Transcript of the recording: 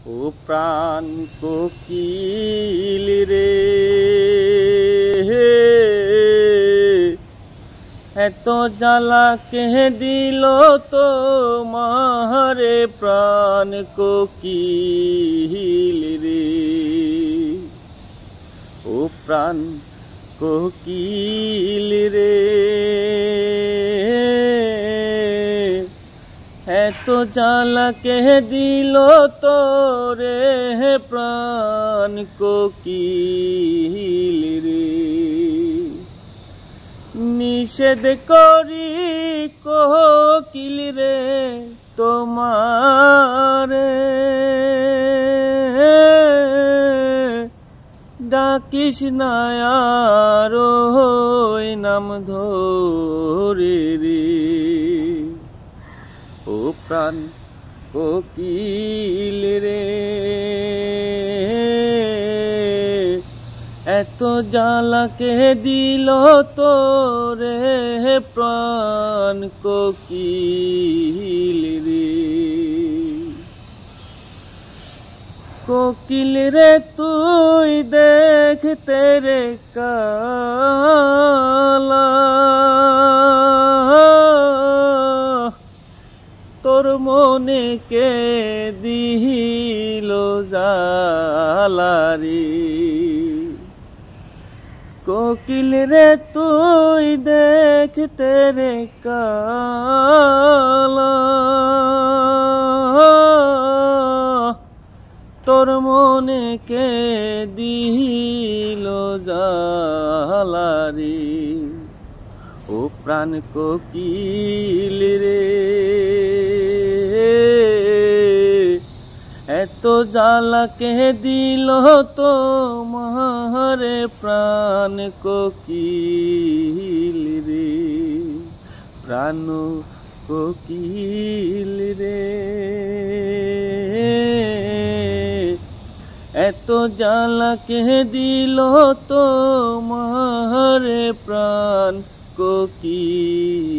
ও প্রাণ কোকিল রে, এত জ্বালা কে দিল তোমারে প্রাণ কোকিল রে। ও প্রাণ কোকিল রে, এত জ্বালা কে দিল তোরে প্রাণ কোকিল রে। নিষেধ করি কোকিল রে তোমারে, ডাকিস না আর ওই নাম ধরে রে। ও প্রাণ কোকিল রে, এত জ্বালা কে দিল তোরে প্রাণ কোকিল রে। কোকিল রে তুই দেখতে রে কালা, তোর মনে কে দিল জ্বালা রে। কোকিল রে তুই দেখতে রে কালা, তোর মনে কে দিল জ্বালা রে। ও প্রাণ কোকিল রে, এত জ্বালা কে দিল তোমারে প্রাণ কোকিল রে। প্রাণ কোকিল রে, এত জ্বালা কে দিল তোমারে প্রাণ কোকিল।